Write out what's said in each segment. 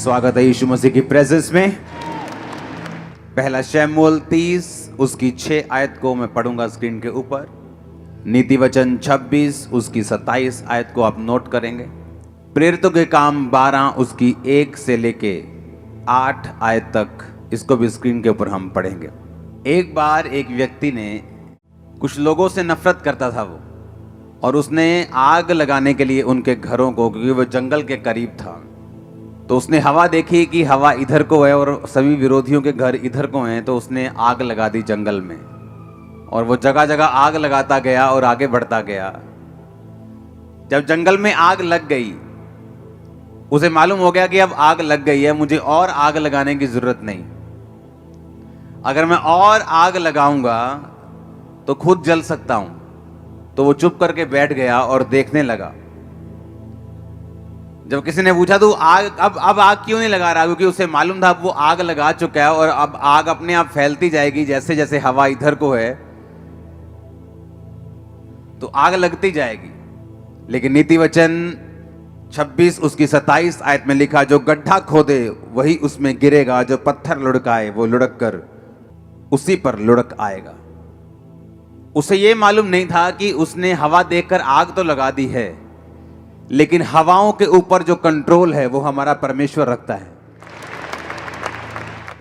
स्वागत है यीशु मसीह की प्रेजेंस में। पहला शमूएल 30 उसकी 6 आयत को मैं पढ़ूंगा स्क्रीन के ऊपर। नीति वचन 26 उसकी 27 आयत को आप नोट करेंगे। प्रेरितों के काम 12 उसकी 1 से लेके 8 आयत तक, इसको भी स्क्रीन के ऊपर हम पढ़ेंगे। एक बार एक व्यक्ति ने, कुछ लोगों से नफरत करता था वो, और उसने आग लगाने के लिए उनके घरों को, क्योंकि वो जंगल के करीब था, तो उसने हवा देखी कि हवा इधर को है और सभी विरोधियों के घर इधर को हैं, तो उसने आग लगा दी जंगल में। और वो जगह जगह आग लगाता गया और आगे बढ़ता गया। जब जंगल में आग लग गई, उसे मालूम हो गया कि अब आग लग गई है, मुझे और आग लगाने की जरूरत नहीं। अगर मैं और आग लगाऊंगा तो खुद जल सकता हूं। तो वो चुप करके बैठ गया और देखने लगा। जब किसी ने पूछा तो आग अब आग क्यों नहीं लगा रहा, क्योंकि उसे मालूम था अब वो आग लगा चुका है और अब आग अपने आप फैलती जाएगी। जैसे जैसे हवा इधर को है तो आग लगती जाएगी। लेकिन नीति वचन 26 उसकी 27 आयत में लिखा, जो गड्ढा खोदे वही उसमें गिरेगा, जो पत्थर लुढ़काए वो लुढ़क कर उसी पर लुढ़क आएगा। उसे यह मालूम नहीं था कि उसने हवा देखकर आग तो लगा दी है, लेकिन हवाओं के ऊपर जो कंट्रोल है वो हमारा परमेश्वर रखता है।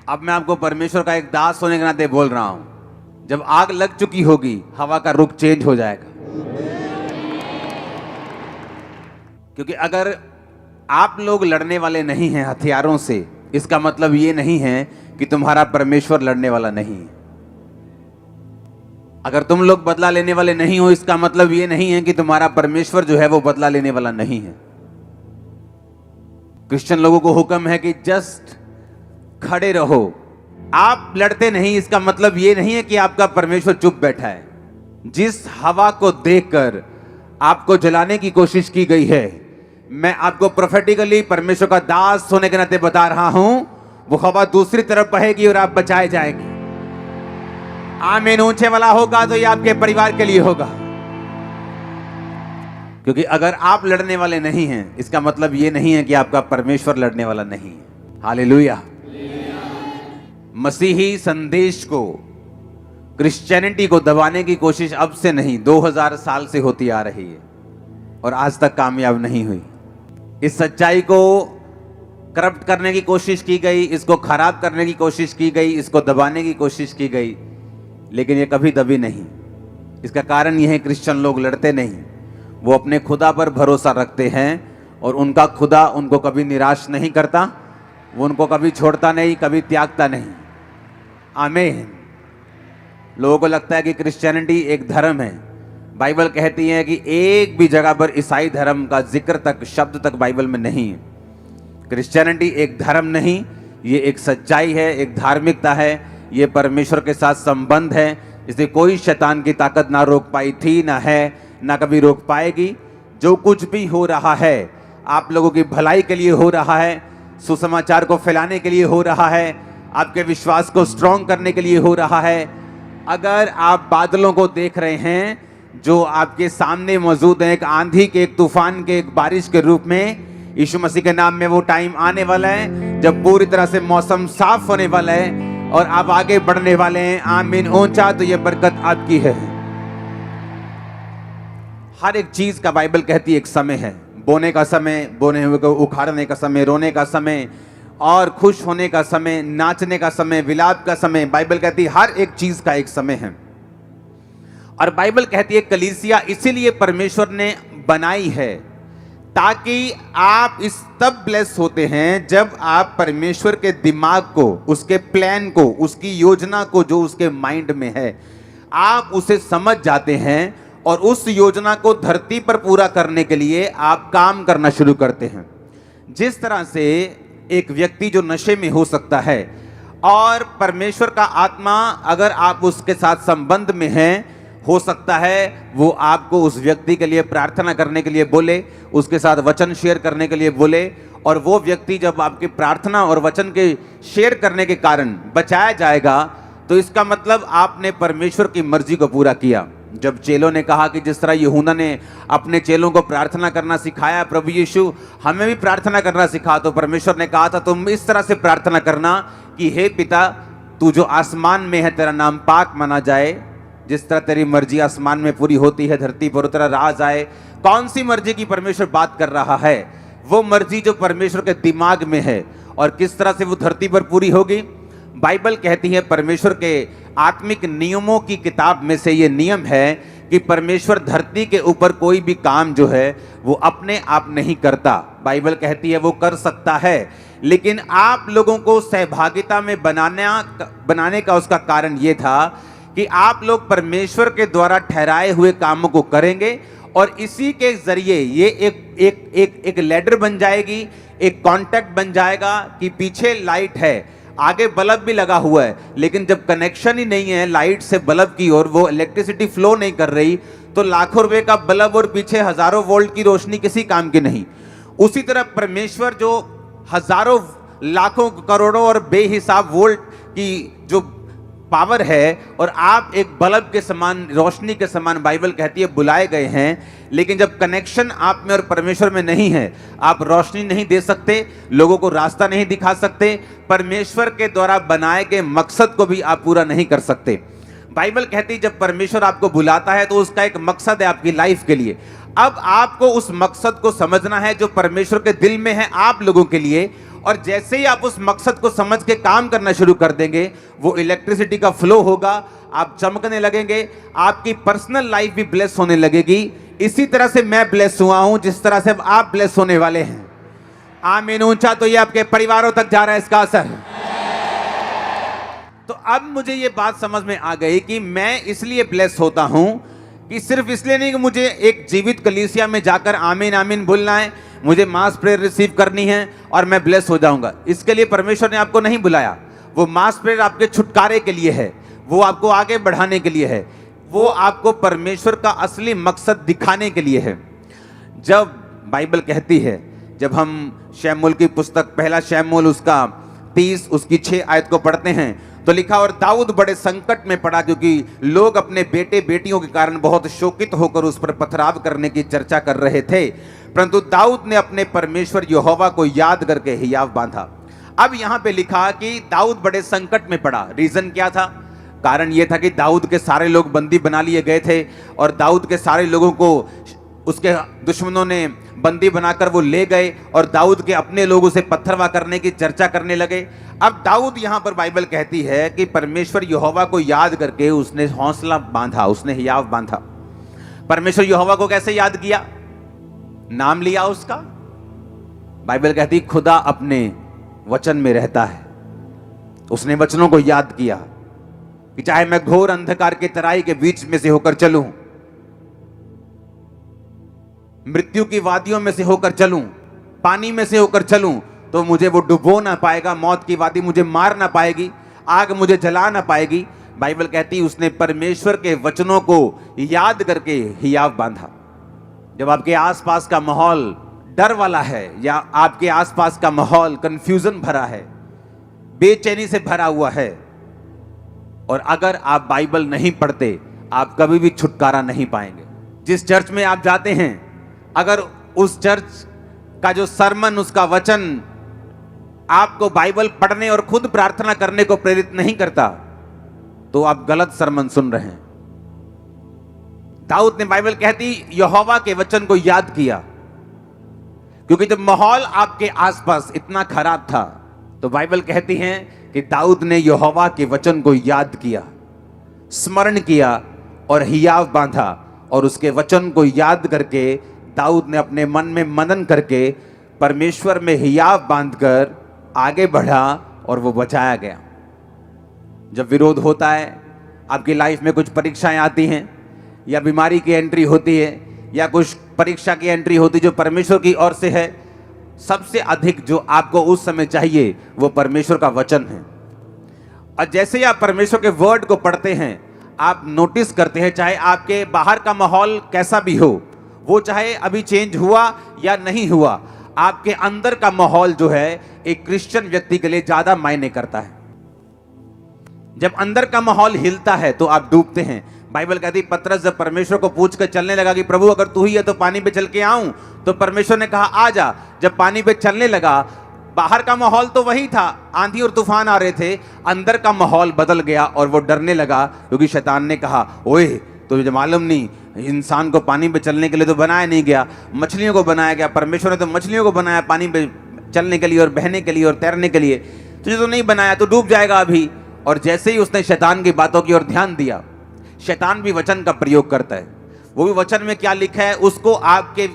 अब मैं आपको परमेश्वर का एक दास होने के नाते बोल रहा हूं, जब आग लग चुकी होगी हवा का रुख चेंज हो जाएगा। क्योंकि अगर आप लोग लड़ने वाले नहीं हैं हथियारों से, इसका मतलब ये नहीं है कि तुम्हारा परमेश्वर लड़ने वाला नहीं है। अगर तुम लोग बदला लेने वाले नहीं हो, इसका मतलब यह नहीं है कि तुम्हारा परमेश्वर जो है वो बदला लेने वाला नहीं है। क्रिश्चियन लोगों को हुक्म है कि जस्ट खड़े रहो। आप लड़ते नहीं, इसका मतलब यह नहीं है कि आपका परमेश्वर चुप बैठा है। जिस हवा को देखकर आपको जलाने की कोशिश की गई है, मैं आपको प्रोफेटिकली परमेश्वर का दास होने के नाते बता रहा हूं, वो हवा दूसरी तरफ बहेगी और आप बचाए जाएंगे। आमीन ऊंचे वाला होगा तो ये आपके परिवार के लिए होगा। क्योंकि अगर आप लड़ने वाले नहीं हैं, इसका मतलब ये नहीं है कि आपका परमेश्वर लड़ने वाला नहीं है। हालेलुया। मसीही संदेश को, क्रिश्चियनिटी को दबाने की कोशिश अब से नहीं, 2000 साल से होती आ रही है और आज तक कामयाब नहीं हुई। इस सच्चाई को करप्ट करने की कोशिश की गई, इसको खराब करने की कोशिश की गई, इसको दबाने की कोशिश की गई, लेकिन ये कभी दबी नहीं। इसका कारण यह है क्रिश्चियन लोग लड़ते नहीं, वो अपने खुदा पर भरोसा रखते हैं और उनका खुदा उनको कभी निराश नहीं करता, वो उनको कभी छोड़ता नहीं, कभी त्यागता नहीं। आमीन। लोगों को लगता है कि क्रिश्चियनिटी एक धर्म है। बाइबल कहती है कि एक भी जगह पर ईसाई धर्म का जिक्र तक, शब्द तक बाइबल में नहीं है। क्रिश्चियनिटी एक धर्म नहीं, ये एक सच्चाई है, एक धार्मिकता है, ये परमेश्वर के साथ संबंध है। इसे कोई शैतान की ताकत ना रोक पाई थी, ना है, ना कभी रोक पाएगी। जो कुछ भी हो रहा है आप लोगों की भलाई के लिए हो रहा है, सुसमाचार को फैलाने के लिए हो रहा है, आपके विश्वास को स्ट्रॉन्ग करने के लिए हो रहा है। अगर आप बादलों को देख रहे हैं जो आपके सामने मौजूद है, एक आंधी के, एक तूफान के, एक बारिश के रूप में, यीशु मसीह के नाम में वो टाइम आने वाला है जब पूरी तरह से मौसम साफ होने वाला है और आप आगे बढ़ने वाले हैं। आमीन ऊंचा, तो ये बरकत आपकी है। हर एक चीज का बाइबल कहती है एक समय है। बोने का समय, बोने हुए को उखाड़ने का समय, रोने का समय और खुश होने का समय, नाचने का समय, विलाप का समय। बाइबल कहती है हर एक चीज का एक समय है। और बाइबल कहती है कलीसिया इसीलिए परमेश्वर ने बनाई है ताकि आप इस तब ब्लेस होते हैं जब आप परमेश्वर के दिमाग को, उसके प्लान को, उसकी योजना को, जो उसके माइंड में है, आप उसे समझ जाते हैं और उस योजना को धरती पर पूरा करने के लिए आप काम करना शुरू करते हैं। जिस तरह से एक व्यक्ति जो नशे में हो सकता है और परमेश्वर का आत्मा अगर आप उसके साथ संबंध में हैं, हो सकता है वो आपको उस व्यक्ति के लिए प्रार्थना करने के लिए बोले, उसके साथ वचन शेयर करने के लिए बोले, और वो व्यक्ति जब आपकी प्रार्थना और वचन के शेयर करने के कारण बचाया जाएगा, तो इसका मतलब आपने परमेश्वर की मर्जी को पूरा किया। जब चेलों ने कहा कि जिस तरह यूहन्ना ने अपने चेलों को प्रार्थना करना सिखाया, प्रभु यीशु हमें भी प्रार्थना करना सिखा, तो परमेश्वर ने कहा था तुम इस तरह से प्रार्थना करना कि हे पिता, तू जो आसमान में है तेरा नाम पाक माना जाए, जिस तरह तेरी मर्जी आसमान में पूरी होती है धरती पर तेरा राज आए। कौन सी मर्जी की परमेश्वर बात कर रहा है? वो मर्जी जो परमेश्वर के दिमाग में है, और किस तरह से वो धरती पर पूरी होगी। बाइबल कहती है, परमेश्वर के आत्मिक नियमों की किताब में से ये नियम है कि परमेश्वर धरती के ऊपर कोई भी काम जो है वो अपने आप नहीं करता। बाइबल कहती है वो कर सकता है, लेकिन आप लोगों को सहभागिता में बनाने का उसका कारण ये था कि आप लोग परमेश्वर के द्वारा ठहराए हुए कामों को करेंगे, और इसी के जरिए ये एक लैडर बन जाएगी, एक कांटेक्ट बन जाएगा कि पीछे लाइट है, आगे बल्ब भी लगा हुआ है, लेकिन जब कनेक्शन ही नहीं है लाइट से बल्ब की ओर, वो इलेक्ट्रिसिटी फ्लो नहीं कर रही, तो लाखों रुपए का बल्ब और पीछे हजारों वोल्ट की रोशनी किसी काम की नहीं। उसी तरह परमेश्वर जो हजारों लाखों करोड़ों और बेहिसाब वोल्ट की जो पावर है, और आप एक बल्ब के समान, रोशनी के समान बाइबल कहती है बुलाए गए हैं, लेकिन जब कनेक्शन आप में और परमेश्वर में नहीं है, आप रोशनी नहीं दे सकते, लोगों को रास्ता नहीं दिखा सकते, परमेश्वर के द्वारा बनाए गए मकसद को भी आप पूरा नहीं कर सकते। बाइबल कहती है जब परमेश्वर आपको बुलाता है तो उसका एक मकसद है आपकी लाइफ के लिए। अब आपको उस मकसद को समझना है जो परमेश्वर के दिल में है आप लोगों के लिए, और जैसे ही आप उस मकसद को समझ के काम करना शुरू कर देंगे, वो इलेक्ट्रिसिटी का फ्लो होगा, आप चमकने लगेंगे, आपकी पर्सनल लाइफ भी ब्लेस होने लगेगी। इसी तरह से मैं ब्लेस हुआ हूं, जिस तरह से अब आप ब्लेस होने वाले हैं। आमीन ऊंचा तो ये आपके परिवारों तक जा रहा है इसका असर। तो अब मुझे ये बात समझ में आ गई कि मैं इसलिए ब्लेस होता हूं कि सिर्फ इसलिए नहीं कि मुझे एक जीवित कलीसिया में जाकर आमीन आमीन बोलना है, मुझे मास प्रेयर रिसीव करनी है और मैं ब्लेस हो जाऊंगा। इसके लिए परमेश्वर ने आपको नहीं बुलाया। वो मास प्रेयर आपके छुटकारे के लिए है, वो आपको आगे बढ़ाने के लिए है, वो आपको परमेश्वर का असली मकसद दिखाने के लिए है। जब बाइबल कहती है, जब हम शमूएल की पुस्तक पहला शमूएल उसका 30 उसकी 6 आयत को पढ़ते हैं तो लिखा, और दाऊद बड़े संकट में पड़ा क्योंकि लोग अपने बेटे बेटियों के कारण बहुत शोकित होकर उस पर पथराव करने की चर्चा कर रहे थे, परंतु दाऊद ने अपने परमेश्वर यहोवा को याद करके हियाव बांधा। अब यहां पे लिखा कि दाऊद बड़े संकट में पड़ा। रीजन क्या था? कारण यह था कि दाऊद के सारे लोग बंदी बना लिए गए थे, और दाऊद के सारे लोगों को उसके दुश्मनों ने बंदी बनाकर वो ले गए, और दाऊद के अपने लोगों से पत्थरवा करने की चर्चा करने लगे। अब दाऊद यहां पर बाइबल कहती है कि परमेश्वर यहोवा को याद करके उसने हौसला बांधा, उसने हियाव बांधा। परमेश्वर यहोवा को कैसे याद किया? नाम लिया उसका। बाइबल कहती खुदा अपने वचन में रहता है। उसने वचनों को याद किया कि चाहे मैं घोर अंधकार के तराई के बीच में से होकर चलूं, मृत्यु की वादियों में से होकर चलूं, पानी में से होकर चलूं, तो मुझे वो डुबो ना पाएगा, मौत की वादी मुझे मार ना पाएगी, आग मुझे जला ना पाएगी। बाइबल कहती उसने परमेश्वर के वचनों को याद करके हियाव बांधा। जब आपके आसपास का माहौल डर वाला है, या आपके आसपास का माहौल कंफ्यूजन भरा है, बेचैनी से भरा हुआ है, और अगर आप बाइबल नहीं पढ़ते, आप कभी भी छुटकारा नहीं पाएंगे। जिस चर्च में आप जाते हैं, अगर उस चर्च का जो सरमन, उसका वचन आपको बाइबल पढ़ने और खुद प्रार्थना करने को प्रेरित नहीं करता, तो आप गलत सरमन सुन रहे हैं। दाऊद ने, बाइबल कहती, यहोवा के वचन को याद किया, क्योंकि जब माहौल आपके आसपास इतना खराब था, तो बाइबल कहती है कि दाऊद ने यहोवा के वचन को याद किया, स्मरण किया और हियाव बांधा, और उसके वचन को याद करके दाऊद ने अपने मन में मनन करके परमेश्वर में हियाव बांधकर आगे बढ़ा, और वो बचाया गया। जब विरोध होता है, आपकी लाइफ में कुछ परीक्षाएं आती हैं, या बीमारी की एंट्री होती है, या कुछ परीक्षा की एंट्री होती जो परमेश्वर की ओर से है, सबसे अधिक जो आपको उस समय चाहिए वो परमेश्वर का वचन है। और जैसे ही आप परमेश्वर के वर्ड को पढ़ते हैं, आप नोटिस करते हैं, चाहे आपके बाहर का माहौल कैसा भी हो, वो चाहे अभी चेंज हुआ या नहीं हुआ, आपके अंदर का माहौल जो है एक क्रिश्चियन व्यक्ति के लिए ज्यादा मायने करता है। जब अंदर का माहौल हिलता है तो आप डूबते हैं। बाइबल कहती पतरस जब परमेश्वर को पूछ कर चलने लगा कि प्रभु अगर तू ही है तो पानी पे चल के आऊं, तो परमेश्वर ने कहा आ जा। जब पानी पे चलने लगा, बाहर का माहौल तो वही था, आंधी और तूफान आ रहे थे, अंदर का माहौल बदल गया और वो डरने लगा, क्योंकि शैतान ने कहा ओए तुझे मालूम नहीं, इंसान को पानी पे चलने के लिए तो बनाया नहीं गया, मछलियों को बनाया गया। परमेश्वर ने तो मछलियों को बनाया पानी पे चलने के लिए और बहने के लिए और तैरने के लिए, तुझे तो नहीं बनाया, तो डूब जाएगा अभी। और जैसे ही उसने शैतान की बातों की ओर ध्यान दिया, शैतान भी वचन का प्रयोग करता है, वो भी वचन में क्या लिखा है उसको आपके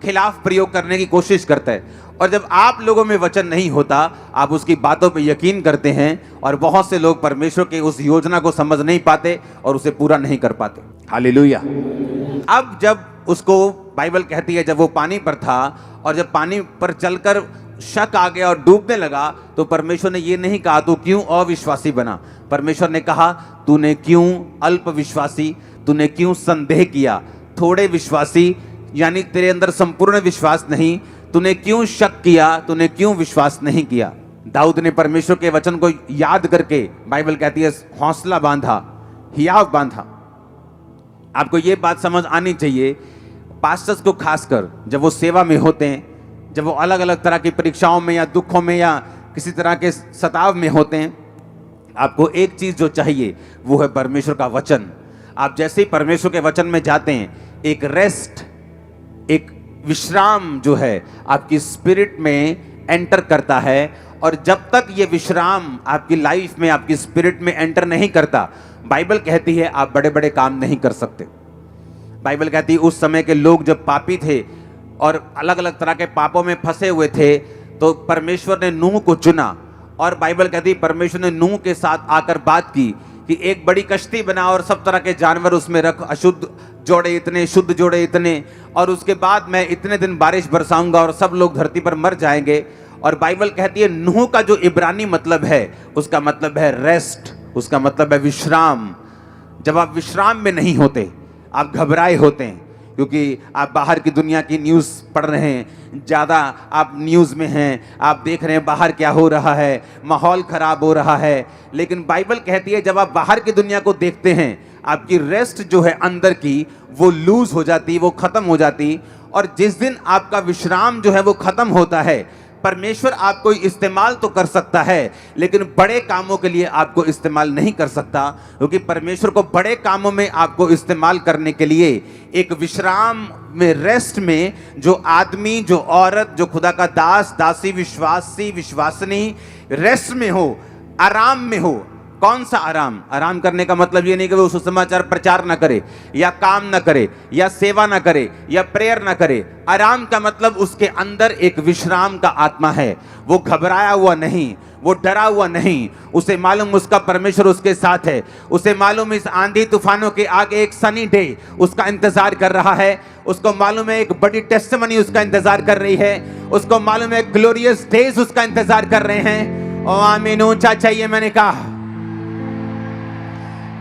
खिलाफ प्रयोग करने की कोशिश करता है। और जब आप लोगों में वचन नहीं होता, आप उसकी बातों पे यकीन करते हैं, और बहुत से लोग परमेश्वर के उस योजना को समझ नहीं पाते और उसे पूरा नहीं कर पाते। हालेलुया। अब जब उसको बाइबल कहती है जब वो पानी पर था और जब पानी पर चलकर शक आ गया और डूबने लगा, तो परमेश्वर ने ये नहीं कहा तू क्यों अविश्वासी बना। परमेश्वर ने कहा तूने क्यों अल्प विश्वासी, तूने क्यों संदेह किया, थोड़े विश्वासी, यानी तेरे अंदर संपूर्ण विश्वास नहीं, तूने क्यों शक किया, तूने क्यों विश्वास नहीं किया। दाऊद ने परमेश्वर के वचन को याद करके, बाइबल कहती है हौसला बांधा, हियाव बांधा। आपको ये बात समझ आनी चाहिए, पास्टर्स को खासकर जब वो सेवा में होते हैं, जब वो अलग अलग तरह की परीक्षाओं में या दुखों में या किसी तरह के सताव में होते हैं, आपको एक चीज जो चाहिए वो है परमेश्वर का वचन। आप जैसे ही परमेश्वर के वचन में जाते हैं, एक रेस्ट, एक विश्राम जो है आपकी स्पिरिट में एंटर करता है। और जब तक ये विश्राम आपकी लाइफ में, आपकी स्पिरिट में एंटर नहीं करता, बाइबल कहती है आप बड़े बड़े काम नहीं कर सकते। बाइबल कहती है उस समय के लोग जब पापी थे और अलग अलग तरह के पापों में फंसे हुए थे, तो परमेश्वर ने नूह को चुना, और बाइबल कहती है परमेश्वर ने नूह के साथ आकर बात की कि एक बड़ी कश्ती बना और सब तरह के जानवर उसमें रख, अशुद्ध जोड़े इतने, शुद्ध जोड़े इतने, और उसके बाद मैं इतने दिन बारिश बरसाऊंगा और सब लोग धरती पर मर जाएंगे। और बाइबल कहती है नूह का जो इब्रानी मतलब है, उसका मतलब है रेस्ट, उसका मतलब है विश्राम। जब आप विश्राम में नहीं होते, आप घबराए होते हैं, क्योंकि आप बाहर की दुनिया की न्यूज़ पढ़ रहे हैं, ज़्यादा आप न्यूज़ में हैं, आप देख रहे हैं बाहर क्या हो रहा है, माहौल ख़राब हो रहा है। लेकिन बाइबल कहती है जब आप बाहर की दुनिया को देखते हैं, आपकी रेस्ट जो है अंदर की, वो लूज हो जाती, वो ख़त्म हो जाती। और जिस दिन आपका विश्राम जो है वो ख़त्म होता है, परमेश्वर आपको इस्तेमाल तो कर सकता है, लेकिन बड़े कामों के लिए आपको इस्तेमाल नहीं कर सकता, क्योंकि परमेश्वर को बड़े कामों में आपको इस्तेमाल करने के लिए एक विश्राम में, रेस्ट में, जो आदमी, जो औरत, जो खुदा का दास, दासी, विश्वासी, विश्वासनी रेस्ट में हो, आराम में हो। कौन सा आराम? आराम करने का मतलब ये नहीं कि वो सुसमाचार प्रचार ना करे, या काम ना करे, या सेवा ना करे, या प्रेयर ना करे। आराम का मतलब उसके अंदर एक विश्राम का आत्मा है। वो घबराया हुआ नहीं, वो डरा हुआ नहीं, उसे मालूम उसका परमेश्वर उसके साथ है, उसे मालूम इस आंधी तूफानों के आगे एक सनी डे उसका इंतजार कर रहा है, उसको मालूम है एक बड़ी टेस्टिमनी उसका इंतजार कर रही है, उसको मालूम है ग्लोरियस डेज उसका इंतजार कर रहे हैं। ओ आमीन, ऊंचा चाहिए मैंने कहा।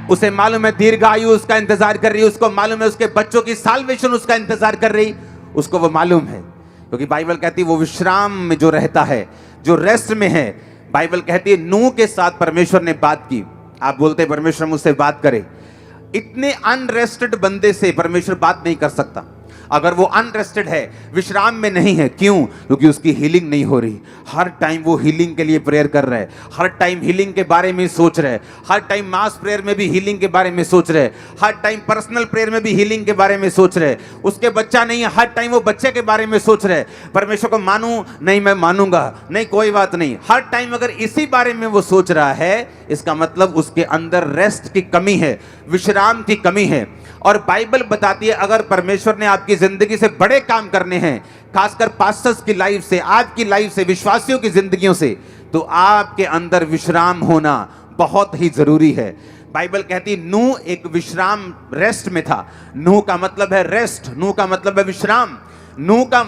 उसे मालूम है दीर्घायु उसका इंतजार कर रही है, उसको मालूम है उसके बच्चों की साल्वेशन उसका इंतजार कर रही, उसको वो मालूम है, क्योंकि बाइबल कहती है वो विश्राम में जो रहता है, जो रेस्ट में है। बाइबल कहती है नूह के साथ परमेश्वर ने बात की। आप बोलते हैं परमेश्वर मुझसे बात करे, इतने अनरेस्टेड बंदे से परमेश्वर बात नहीं कर सकता। अगर वो अनरेस्टेड है, विश्राम में नहीं है, क्यों? क्योंकि उसकी हीलिंग नहीं हो रही। हर टाइम वो हीलिंग के लिए प्रेयर कर रहे हैं, हर टाइम हीलिंग के बारे में सोच रहे हैं, हर टाइम मास प्रेयर में भी हीलिंग के बारे में सोच रहे हैं, हर टाइम पर्सनल प्रेयर में भी हीलिंग के बारे में सोच रहे हैं। उसके बच्चा नहीं है, हर टाइम वो बच्चे के बारे में सोच रहे हैं। परमेश्वर को मानूं नहीं, मैं मानूंगा नहीं, कोई बात नहीं। हर टाइम अगर इसी बारे में वो सोच रहा है, इसका मतलब उसके अंदर रेस्ट की कमी है, विश्राम की कमी है। और बाइबल बताती है अगर परमेश्वर ने आपकी जिंदगी से बड़े काम करने हैं, खासकर पास्टर्स की लाइफ से, आपकी लाइफ से, विश्वासियों की जिंदगियों से, तो आपके अंदर विश्राम होना बहुत ही जरूरी है। बाइबल कहती नूह एक विश्राम, रेस्ट में था। नूह का मतलब है रेस्ट, नूह का मतलब है विश्राम, नूह का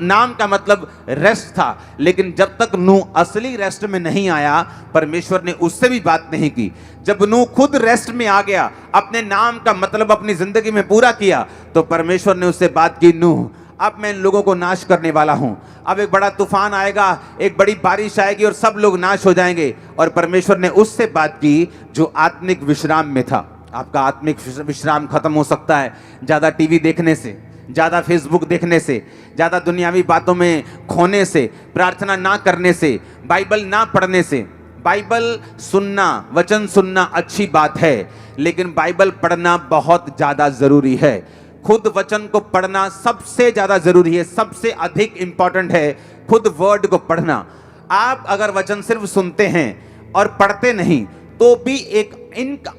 नाम का मतलब रेस्ट था। लेकिन जब तक नूह असली रेस्ट में नहीं आया, परमेश्वर ने उससे भी बात नहीं की। जब नूह खुद रेस्ट में आ गया, अपने नाम का मतलब अपनी जिंदगी में पूरा किया, तो परमेश्वर ने उससे बात की, नूह अब मैं इन लोगों को नाश करने वाला हूं। अब एक बड़ा तूफान आएगा, एक बड़ी बारिश आएगी और सब लोग नाश हो जाएंगे। और परमेश्वर ने उससे बात की जो आत्मिक विश्राम में था। आपका आत्मिक विश्राम खत्म हो सकता है ज़्यादा टीवी देखने से, ज़्यादा फेसबुक देखने से, ज़्यादा दुनियावी बातों में खोने से, प्रार्थना ना करने से, बाइबल ना पढ़ने से। बाइबल सुनना, वचन सुनना अच्छी बात है, लेकिन बाइबल पढ़ना बहुत ज़्यादा ज़रूरी है। खुद वचन को पढ़ना सबसे ज़्यादा ज़रूरी है, सबसे अधिक इंपॉर्टेंट है खुद वर्ड को पढ़ना। आप अगर वचन सिर्फ सुनते हैं और पढ़ते नहीं तो भी एक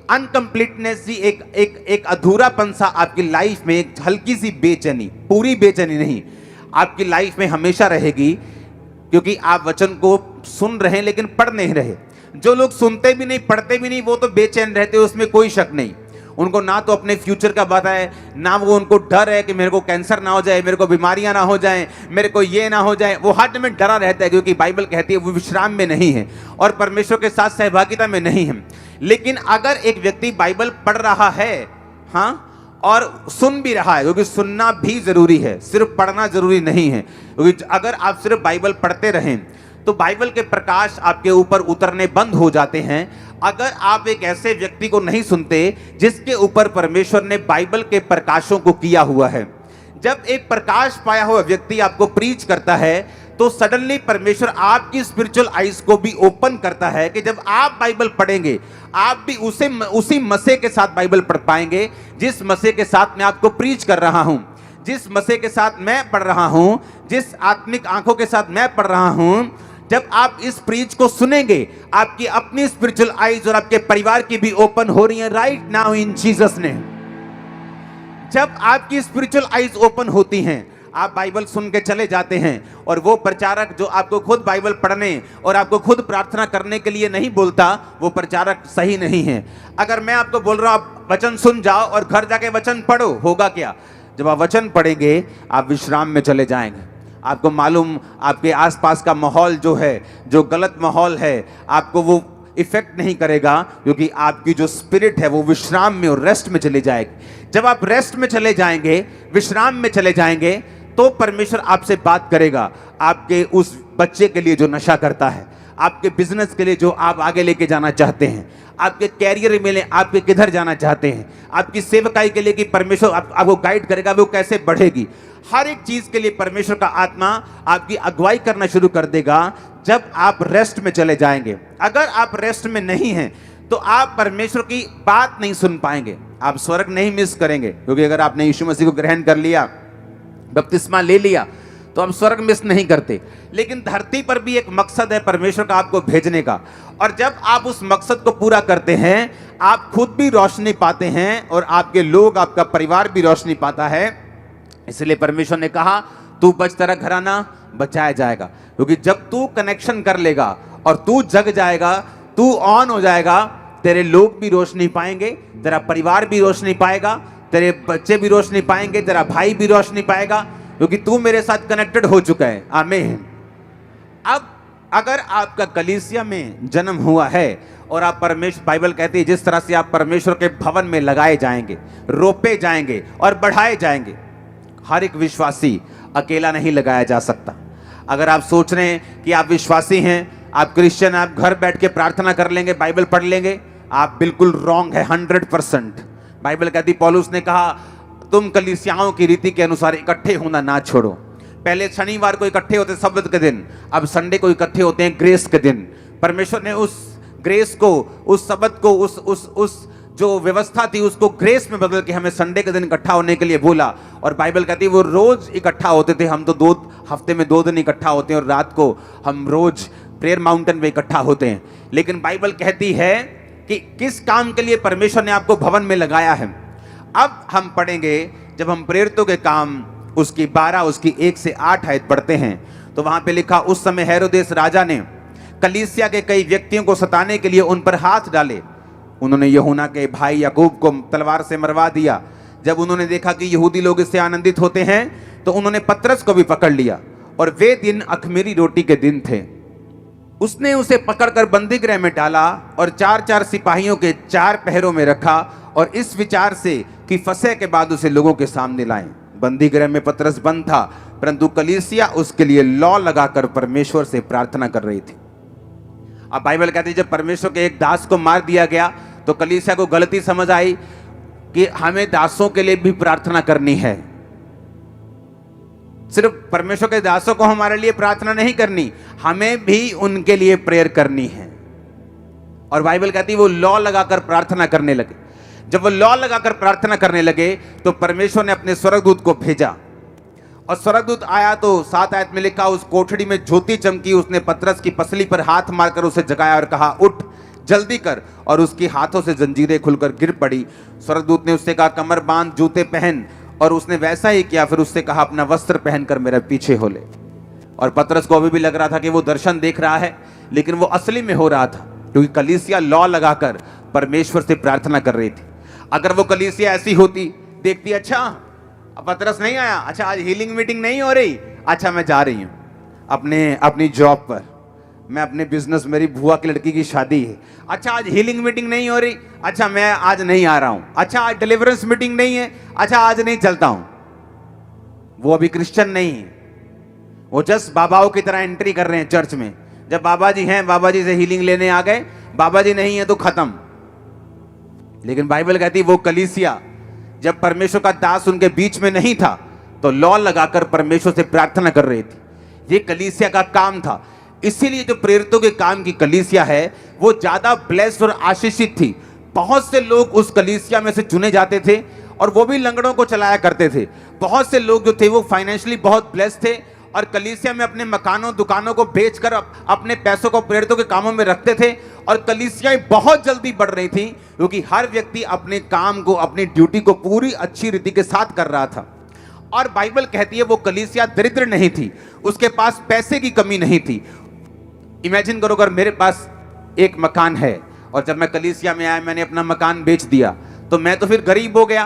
अनकम्प्लीटनेस, एक अधूरापन सा आपकी लाइफ में, एक हल्की सी बेचैनी, पूरी बेचैनी नहीं, आपकी लाइफ में हमेशा रहेगी, क्योंकि आप वचन को सुन रहे हैं लेकिन पढ़ नहीं रहे। जो लोग सुनते भी नहीं, पढ़ते भी नहीं, वो तो बेचैन रहते, उसमें कोई शक नहीं। उनको ना तो अपने फ्यूचर का पता है, ना वो उनको डर है कि मेरे को कैंसर ना हो जाए, मेरे को बीमारियां ना हो जाए, मेरे को ये ना हो जाए। वो हर में डरा रहता है, क्योंकि बाइबल कहती है वो विश्राम में नहीं है और परमेश्वर के साथ सहभागिता में नहीं है। लेकिन अगर एक व्यक्ति बाइबल पढ़ रहा है, हाँ, और सुन भी रहा है, क्योंकि सुनना भी जरूरी है, सिर्फ पढ़ना जरूरी नहीं है। क्योंकि अगर आप सिर्फ बाइबल पढ़ते रहें तो बाइबल के प्रकाश आपके ऊपर उतरने बंद हो जाते हैं। अगर आप एक ऐसे व्यक्ति को नहीं सुनते जिसके ऊपर परमेश्वर ने बाइबल के प्रकाशों को किया हुआ है, जब एक प्रकाश पाया हुआ व्यक्ति आपको प्रीच करता है तो सडनली परमेश्वर आपकी स्पिरिचुअल आइज को भी ओपन करता है कि जब आप बाइबल पढ़ेंगे आप भी उसी मसीह के साथ बाइबल पढ़ पाएंगे जिस मसीह के साथ मैं आपको प्रीच कर रहा हूं, जिस मसीह के साथ मैं पढ़ रहा हूं, जिस आत्मिक आंखों के साथ मैं पढ़ रहा हूं। जब आप इस प्रीच को सुनेंगे, आपकी अपनी स्पिरिचुअल आइज और आपके परिवार की भी ओपन हो रही है right now in Jesus name. जब आपकी स्पिरिचुअल आइज ओपन होती हैं, आप बाइबल सुन के चले जाते हैं, और वो प्रचारक जो आपको खुद बाइबल पढ़ने और आपको खुद प्रार्थना करने के लिए नहीं बोलता, वो प्रचारक सही नहीं है। अगर मैं आपको बोल रहा हूं आप वचन सुन जाओ और घर जाके वचन पढ़ो, होगा क्या? जब आप वचन पढ़ेंगे आप विश्राम में चले जाएंगे। आपको मालूम, आपके आसपास का माहौल जो है, जो गलत माहौल है, आपको वो इफेक्ट नहीं करेगा, क्योंकि आपकी जो स्पिरिट है वो विश्राम में और रेस्ट में चले जाएगी। जब आप रेस्ट में चले जाएंगे, विश्राम में चले जाएंगे, तो परमेश्वर आपसे बात करेगा। आपके उस बच्चे के लिए जो नशा करता है, आपके बिजनेस के लिए जो आप आगे लेके जाना चाहते हैं, आपके कैरियर में आपके किधर जाना चाहते हैं, आपकी सेवकाई के लिए कि परमेश्वर आपको गाइड करेगा वो कैसे बढ़ेगी, हर एक चीज के लिए परमेश्वर का आत्मा आपकी अगुवाई करना शुरू कर देगा जब आप रेस्ट में चले जाएंगे। अगर आप रेस्ट में नहीं हैं तो आप परमेश्वर की बात नहीं सुन पाएंगे, आप स्वर्ग नहीं मिस करेंगे। क्योंकि अगर आपने यीशु मसीह को ग्रहण कर लिया, बपतिस्मा ले लिया, तो आप स्वर्ग मिस नहीं करते। लेकिन धरती पर भी एक मकसद है परमेश्वर का आपको भेजने का, और जब आप उस मकसद को पूरा करते हैं, आप खुद भी रोशनी पाते हैं और आपके लोग, आपका परिवार भी रोशनी पाता है। इसलिए परमेश्वर ने कहा तू बच, तेरा घराना बचाया जाएगा। क्योंकि जब तू कनेक्शन कर लेगा और तू जग जाएगा, तू ऑन हो जाएगा, तेरे लोग भी रोशनी पाएंगे, तेरा परिवार भी रोशनी पाएगा, तेरे बच्चे भी रोशनी पाएंगे, तेरा भाई भी रोशनी पाएगा, क्योंकि तू मेरे साथ कनेक्टेड हो चुका है। आमीन। अब अगर आपका कलीसिया में जन्म हुआ है और आप परमेश्वर, बाइबल कहती है जिस तरह से आप परमेश्वर के भवन में लगाए जाएंगे, रोपे जाएंगे और बढ़ाए जाएंगे। हर एक विश्वासी अकेला नहीं लगाया जा सकता। अगर आप सोच रहे हैं कि आप विश्वासी हैं, आप क्रिश्चियन, आप घर बैठ के प्रार्थना कर लेंगे, बाइबल पढ़ लेंगे, आप बिल्कुल रॉन्ग है 100%। बाइबल कहती, पौलुस ने कहा तुम कलीसियाओं की रीति के अनुसार इकट्ठे होना ना छोड़ो। पहले शनिवार को इकट्ठे होते सब्त के दिन, अब संडे को इकट्ठे होते हैं ग्रेस के दिन। परमेश्वर ने उस ग्रेस को, उस सब्त को, उस जो व्यवस्था थी उसको ग्रेस में बदल के हमें संडे के दिन इकट्ठा होने के लिए बोला। और बाइबल कहती है वो रोज इकट्ठा होते थे, हम तो हफ्ते में 2 दिन इकट्ठा होते हैं और रात को हम रोज प्रेयर माउंटेन में इकट्ठा होते हैं। लेकिन बाइबल कहती है कि किस काम के लिए परमेश्वर ने आपको भवन में लगाया है। अब हम पढ़ेंगे, जब हम प्रेरितों के काम उसकी 12, उसकी 1 से 8 आयत पढ़ते हैं, तो वहां पे लिखा, उस समय हेरोदेस राजा ने कलीसिया के कई व्यक्तियों को सताने के लिए उन पर हाथ डाले। उन्होंने यूहन्ना के भाई याकूब को तलवार से मरवा दिया। जब उन्होंने देखा कि यहूदी लोग इससे आनंदित होते हैं, तो उन्होंने पतरस को भी पकड़ लिया, और वे दिन अख़मीरी रोटी के दिन थे। उसने उसे पकड़कर बंदी गृह में डाला और 4-4 सिपाहियों के 4 पहरों में रखा, और इस विचार से कि फसह के बाद उसे लोगों के सामने लाएं। बंदी गृह में पतरस बंद था, परंतु कलीसिया उसके लिए लौ लगाकर परमेश्वर से प्रार्थना कर रही थी। अब बाइबल कहती है जब परमेश्वर के एक दास को मार दिया गया, तो कलीसिया को गलती समझ आई कि हमें दासों के लिए भी प्रार्थना करनी है। सिर्फ परमेश्वर के दासों को हमारे लिए प्रार्थना नहीं करनी, हमें भी उनके लिए प्रेयर करनी है। और बाइबल कहती है वो लॉ लगाकर प्रार्थना करने लगे। जब वो लॉ लगाकर प्रार्थना करने लगे तो परमेश्वर ने अपने स्वर्गदूत को भेजा, और स्वर्गदूत आया तो 7 आयत में लिखा, उस कोठरी में ज्योति चमकी, उसने पतरस की पसली पर हाथ मारकर उसे जगाया और कहा, उठ जल्दी कर। और उसकी हाथों से जंजीरें खुलकर गिर पड़ी। स्वर्गदूत ने उससे कहा, कमर बांध, जूते पहन, और उसने वैसा ही किया। फिर उससे कहा, अपना वस्त्र पहनकर मेरे पीछे हो ले। और पतरस को अभी भी लग रहा था कि वो दर्शन देख रहा है, लेकिन वो असली में हो रहा था, क्योंकि कलीसिया लॉ लगाकर परमेश्वर से प्रार्थना कर रही थी। अगर वो कलीसिया ऐसी होती, देखती, अच्छा अब पतरस नहीं आया, अच्छा आज हीलिंग मीटिंग नहीं हो रही, अच्छा मैं जा रही हूं अपनी जॉब पर, मैं अपने बिजनेस, मेरी बुआ की लड़की की शादी है, अच्छा आज हीलिंग मीटिंग नहीं हो रही, अच्छा मैं आज नहीं आ रहा हूं, अच्छा आज डिलीवरेंस मीटिंग नहीं है, अच्छा आज नहीं चलता हूं। वो अभी क्रिश्चियन नहीं है, वो जस्ट बाबाओं की तरह एंट्री कर रहे हैं चर्च में। जब बाबा जी हैं, बाबा जी से हीलिंग लेने आ गए, बाबा जी नहीं है तो खत्म। लेकिन बाइबल कहती है वो कलीसिया, जब परमेश्वर का दास उनके बीच में नहीं था तो लॉ लगाकर परमेश्वर से प्रार्थना कर रही थी। ये कलीसिया का काम था। इसीलिए जो प्रेरितों के काम की कलीसिया है वो ज्यादा ब्लेस्ड और आशीषित थी। बहुत से लोग उस कलीसिया में से चुने जाते थे और वो भी लंगड़ों को चलाया करते थे। बहुत से लोग जो थे वो फाइनेंशियली बहुत ब्लेस्ड थे और कलीसिया में अपने मकानों दुकानों को बेचकर अपने पैसों को प्रेरितों के कामों में रखते थे। और कलीसियाएं बहुत जल्दी बढ़ रही थी क्योंकि हर व्यक्ति अपने काम को, अपनी ड्यूटी को पूरी अच्छी रीति के साथ कर रहा था। और बाइबल कहती है वो कलीसिया दरिद्र नहीं थी, उसके पास पैसे की कमी नहीं थी। इमेजिन करो अगर मेरे पास एक मकान है और जब मैं कलीसिया में आया, मैंने अपना मकान बेच दिया, तो मैं तो फिर गरीब हो गया।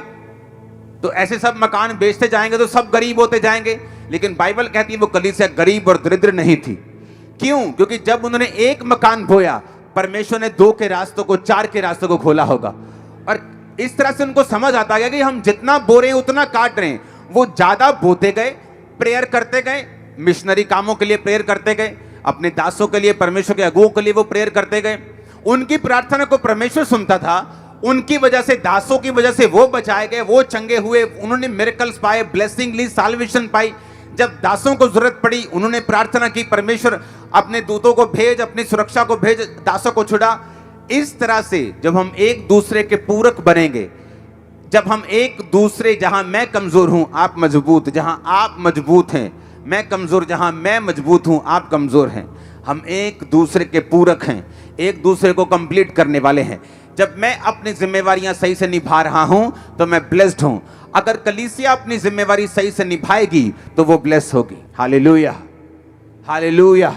तो ऐसे सब मकान बेचते जाएंगे तो सब गरीब होते जाएंगे। लेकिन बाइबल कहती है वो कलीसिया गरीब और दरिद्र नहीं थी। क्यों? क्योंकि जब उन्होंने एक मकान बोया, परमेश्वर ने 2 के रास्तों को, 4 के रास्तों को खोला होगा। और इस तरह से उनको समझ आता गया कि हम जितना बो रहे हैं उतना काट रहे हैं। वो ज्यादा बोते गए, प्रेयर करते गए, मिशनरी कामों के लिए प्रेयर करते गए, अपने दासों के लिए, परमेश्वर के अगुओं के लिए वो प्रेयर करते गए। उनकी प्रार्थना को परमेश्वर सुनता था। उनकी वजह से, दासों की वजह से वो बचाए गए, वो चंगे हुए, उन्होंने मिरेकल्स पाए, ब्लेसिंग ली, साल्वेशन पाई। जब दासों को जरूरत पड़ी उन्होंने प्रार्थना की, परमेश्वर अपने दूतों को भेज, अपनी सुरक्षा को भेज, दासों को छुड़ा। इस तरह से जब हम एक दूसरे के पूरक बनेंगे, जब हम एक दूसरे, जहां मैं कमजोर हूं आप मजबूत, जहां आप मजबूत हैं मैं कमजोर, जहां मैं मजबूत हूं आप कमजोर हैं, हम एक दूसरे के पूरक हैं, एक दूसरे को कंप्लीट करने वाले हैं। जब मैं अपनी जिम्मेवारियां सही से निभा रहा हूं तो मैं ब्लेस्ड हूं। अगर कलीसिया अपनी जिम्मेवारी सही से निभाएगी तो वो ब्लेस होगी। Hallelujah, hallelujah.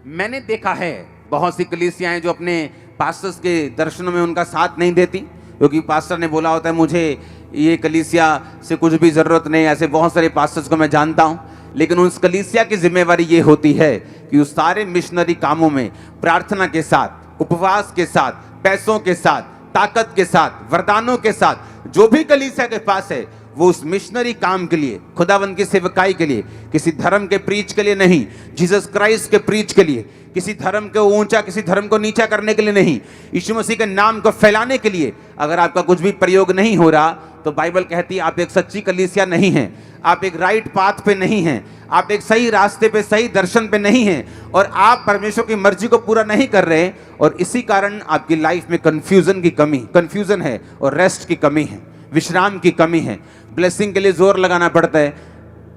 मैंने देखा है बहुत सी कलीसियाएं जो अपने पास्टर्स के दर्शनों में उनका साथ नहीं देती, क्योंकि पास्टर ने बोला होता है मुझे ये कलीसिया से कुछ भी जरूरत नहीं। ऐसे बहुत सारे पास्टर्स को मैं जानता हूं, लेकिन उस कलीसिया की जिम्मेवारी ये होती है कि उस सारे मिशनरी कामों में प्रार्थना के साथ, उपवास के साथ, पैसों के साथ, ताकत के साथ, वरदानों के साथ, जो भी कलीसिया के पास है वो उस मिशनरी काम के लिए, खुदावंद की सेवकाई के लिए, किसी धर्म के प्रीच के लिए नहीं, जीसस क्राइस्ट के प्रीच के लिए, किसी धर्म को ऊंचा, किसी धर्म को नीचा करने के लिए नहीं, यीशु मसीह के नाम को फैलाने के लिए। अगर आपका कुछ भी प्रयोग नहीं हो रहा तो बाइबल कहती है आप एक सच्ची कलीसिया नहीं हैं, आप एक राइट पाथ पे नहीं हैं, आप एक सही रास्ते पे, सही दर्शन पे नहीं हैं, और आप परमेश्वर की मर्जी को पूरा नहीं कर रहे। और इसी कारण आपकी लाइफ में कंफ्यूजन है और रेस्ट की कमी है, विश्राम की कमी है। ब्लेसिंग के लिए जोर लगाना पड़ता है,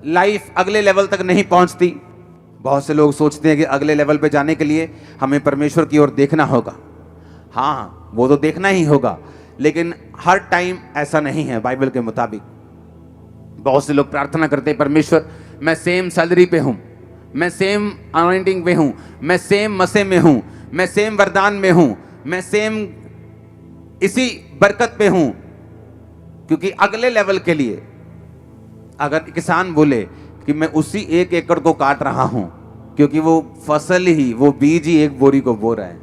लाइफ अगले लेवल तक नहीं पहुंचती। बहुत से लोग सोचते हैं कि अगले लेवल पे जाने के लिए हमें परमेश्वर की ओर देखना होगा। हाँ, वो तो देखना ही होगा, लेकिन हर टाइम ऐसा नहीं है बाइबल के मुताबिक। बहुत से लोग प्रार्थना करते हैं, परमेश्वर मैं सेम सैलरी पे हूं, मैं सेम अनॉइंटिंग पे हूं, मैं सेम मसे में हूं, मैं सेम वरदान में हूं, मैं सेम इसी बरकत पे हूं। क्योंकि अगले लेवल के लिए अगर किसान बोले कि मैं उसी 1 एकड़ को काट रहा हूं, क्योंकि वो फसल ही, वो बीज ही 1 बोरी को बो रहा है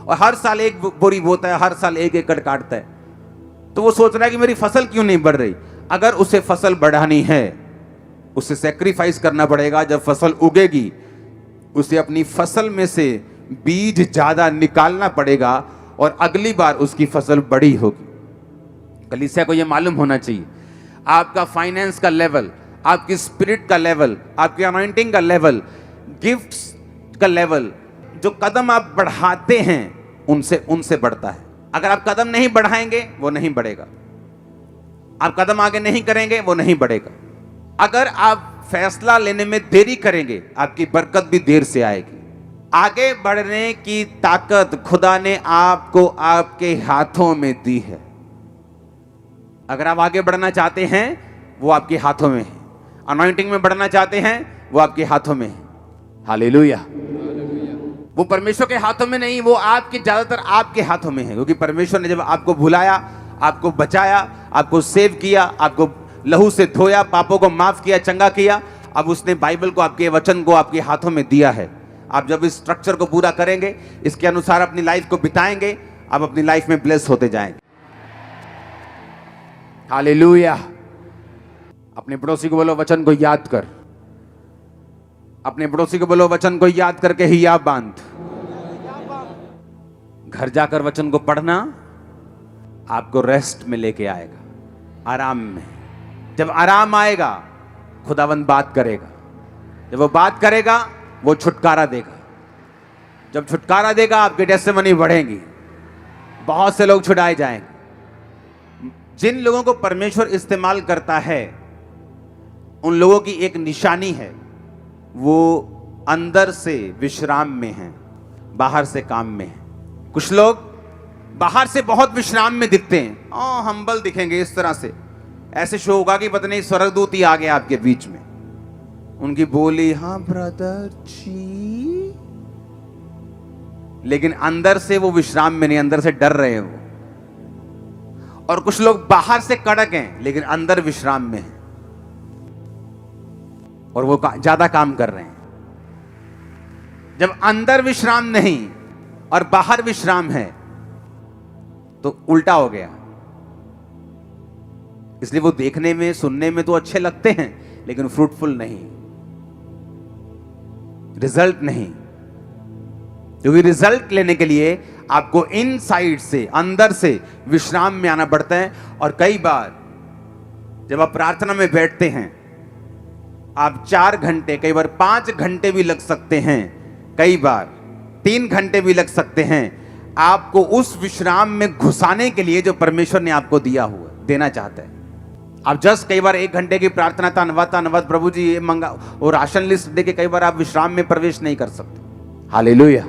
और हर साल 1 बोरी बोता है, हर साल 1 एकड़ काटता है, तो वो सोच रहा है कि मेरी फसल क्यों नहीं बढ़ रही। अगर उसे फसल बढ़ानी है, उसे सैक्रिफाइस करना पड़ेगा। जब फसल उगेगी उसे अपनी फसल में से बीज ज्यादा निकालना पड़ेगा और अगली बार उसकी फसल बड़ी होगी। कलीसिया को यह मालूम होना चाहिए, आपका फाइनेंस का लेवल, आपकी स्पिरिट का लेवल, आपकी अनॉइंटिंग का लेवल, गिफ्ट्स का लेवल, जो कदम आप बढ़ाते हैं उनसे बढ़ता है। अगर आप कदम नहीं बढ़ाएंगे वो नहीं बढ़ेगा, आप कदम आगे नहीं करेंगे वो नहीं बढ़ेगा। अगर आप फैसला लेने में देरी करेंगे आपकी बरकत भी देर से आएगी। आगे बढ़ने की ताकत खुदा ने आपको आपके हाथों में दी है। अगर आप आगे बढ़ना चाहते हैं वो आपके हाथों में है, अनॉइंटिंग में बढ़ना चाहते हैं वो आपके हाथों में है। हालेलुया। वो परमेश्वर के हाथों में नहीं, वो आपके ज्यादातर आपके हाथों में है, क्योंकि परमेश्वर ने जब आपको बुलाया, आपको बचाया, आपको सेव किया, आपको लहू से धोया, पापों को माफ किया, चंगा किया, अब उसने बाइबल को, आपके वचन को आपके हाथों में दिया है। आप जब इस स्ट्रक्चर को पूरा करेंगे, इसके अनुसार अपनी लाइफ को बिताएंगे, आप अपनी लाइफ में ब्लेस होते जाएंगे। हालेलुया। अपने पड़ोसी को बोलो वचन को याद कर। अपने पड़ोसी को बोलो वचन को याद करके ही याद बांध। घर जाकर वचन को पढ़ना आपको रेस्ट में लेके आएगा, आराम में। जब आराम आएगा खुदावंद बात करेगा, जब वो बात करेगा वो छुटकारा देगा। जब छुटकारा देगा आपकी टेस्टिमनी बढ़ेगी, बहुत से लोग छुड़ाए जाएंगे। जिन लोगों को परमेश्वर इस्तेमाल करता है उन लोगों की एक निशानी है, वो अंदर से विश्राम में हैं, बाहर से काम में हैं। कुछ लोग बाहर से बहुत विश्राम में दिखते हैं, हम्बल दिखेंगे इस तरह से, ऐसे शो होगा कि पता नहीं स्वर्गदूत ही आ गया आपके बीच में। उनकी बोली हाँ ब्रदर जी, लेकिन अंदर से वो विश्राम में नहीं, अंदर से डर रहे हैं वो। और कुछ लोग बाहर से कड़क हैं लेकिन अंदर विश्राम में हैं और वो ज्यादा काम कर रहे हैं। जब अंदर विश्राम नहीं और बाहर विश्राम है तो उल्टा हो गया। इसलिए वो देखने में, सुनने में तो अच्छे लगते हैं लेकिन फ्रूटफुल नहीं, रिजल्ट नहीं। क्योंकि रिजल्ट लेने के लिए आपको इनसाइड से, अंदर से विश्राम में आना पड़ता है। और कई बार जब आप प्रार्थना में बैठते हैं, आप 4 घंटे, कई बार 5 घंटे भी लग सकते हैं, कई बार 3 घंटे भी लग सकते हैं, आपको उस विश्राम में घुसाने के लिए जो परमेश्वर ने आपको दिया हुआ, देना चाहता है। आप जस्ट कई बार 1 घंटे की प्रार्थना, धन्यवाद प्रभु जी ये मंगा, वो राशन लिस्ट देके कई बार आप विश्राम में प्रवेश नहीं कर सकते। हालेलुया।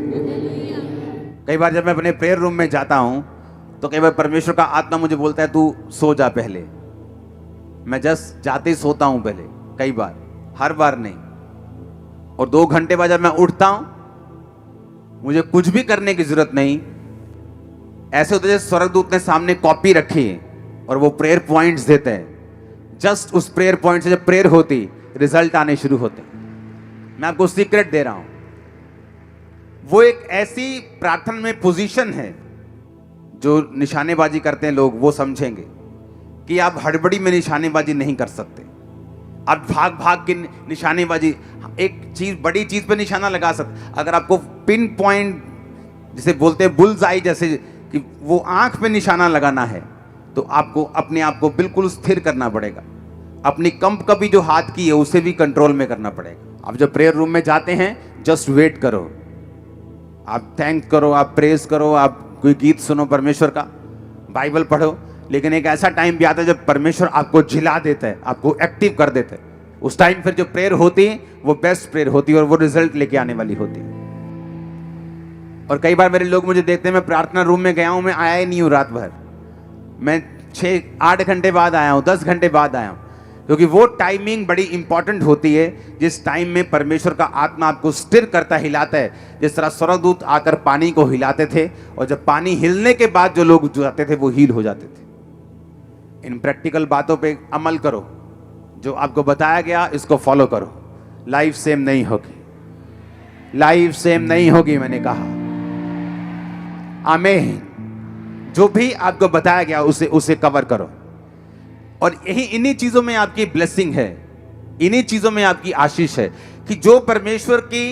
कई बार जब मैं अपने प्रेयर रूम में जाता हूं तो कई बार परमेश्वर का आत्मा मुझे बोलता है तू सो जा पहले। मैं जस्ट जाते ही सोता हूं पहले, कई बार, हर बार नहीं। और 2 घंटे बाद जब मैं उठता हूं, मुझे कुछ भी करने की जरूरत नहीं। ऐसे होता है जैसे स्वर्गदूत ने सामने कॉपी रखी है और वो प्रेयर पॉइंट्स देते हैं। जस्ट उस प्रेयर पॉइंट से जब प्रेयर होती, रिजल्ट आने शुरू होते। मैं आपको सीक्रेट दे रहा हूं, वो एक ऐसी प्रार्थना में पोजीशन है, जो निशानेबाजी करते हैं लोग वो समझेंगे कि आप हड़बड़ी में निशानेबाजी नहीं कर सकते। आप भाग भाग के निशानेबाजी, एक चीज, बड़ी चीज पे निशाना लगा सकते। अगर आपको पिन पॉइंट जिसे बोलते हैं बुल्स आई, जैसे कि वो आंख पे निशाना लगाना है, तो आपको अपने आप को बिल्कुल स्थिर करना पड़ेगा। अपनी कंप कभी जो हाथ की है उसे भी कंट्रोल में करना पड़ेगा। आप जब प्रेयर रूम में जाते हैं, जस्ट वेट करो, आप थैंक करो, आप प्रेज करो, आप कोई गीत सुनो परमेश्वर का, बाइबल पढ़ो। लेकिन एक ऐसा टाइम भी आता है जब परमेश्वर आपको झिला देता है, आपको एक्टिव कर देता है। उस टाइम फिर जो प्रेयर होती है वो बेस्ट प्रेयर होती है और वो रिजल्ट लेके आने वाली होती है। और कई बार मेरे लोग मुझे देखते हैं, मैं प्रार्थना रूम में गया हूं, मैं आया ही नहीं हूं रात भर, मैं 6-8 घंटे बाद आया हूं, 10 घंटे बाद आया हूं। क्योंकि वो टाइमिंग बड़ी इंपॉर्टेंट होती है, जिस टाइम में परमेश्वर का आत्मा आपको स्थिर करता, हिलाता है। जिस तरह स्वर्गदूत आकर पानी को हिलाते थे, और जब पानी हिलने के बाद जो लोग जाते थे वो हील हो जाते थे। इन प्रैक्टिकल बातों पे अमल करो, जो आपको बताया गया इसको फॉलो करो। लाइफ सेम नहीं होगी, लाइफ सेम नहीं होगी, मैंने कहा। आमीन। जो भी आपको बताया गया उसे कवर करो। और यही, इन्हीं चीजों में आपकी ब्लेसिंग है, इन्हीं चीजों में आपकी आशीष है कि जो परमेश्वर की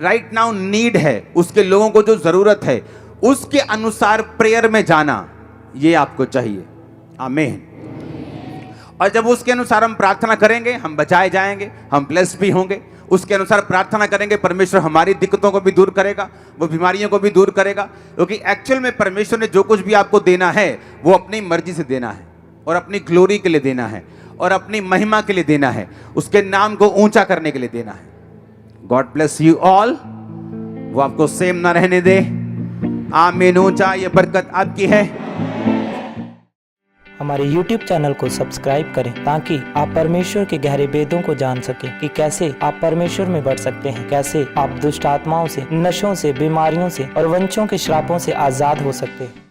राइट नाउ नीड है, उसके लोगों को जो जरूरत है, उसके अनुसार प्रेयर में जाना, ये आपको चाहिए। आमीन। और जब उसके अनुसार हम प्रार्थना करेंगे, हम बचाए जाएंगे, हम ब्लेस्ड भी होंगे। उसके अनुसार प्रार्थना करेंगे, परमेश्वर हमारी दिक्कतों को भी दूर करेगा, वो बीमारियों को भी दूर करेगा। क्योंकि एक्चुअल में परमेश्वर ने जो कुछ भी आपको देना है वो अपनी मर्जी से देना है, और अपनी ग्लोरी के लिए देना है, और अपनी महिमा के लिए देना है, उसके नाम को ऊंचा करने के लिए देना है। God bless you all. वो आपको सेम ना रहने दे। आमीन। ऊंचा ये बरकत आपकी है। हमारे YouTube चैनल को सब्सक्राइब करें ताकि आप परमेश्वर के गहरे भेदों को जान सकें कि कैसे आप परमेश्वर में बढ़ सकते हैं, कैसे आप दुष्ट आत्माओं से, नशों से, बीमारियों से और वंशों के श्रापों से आजाद हो सकते हैं।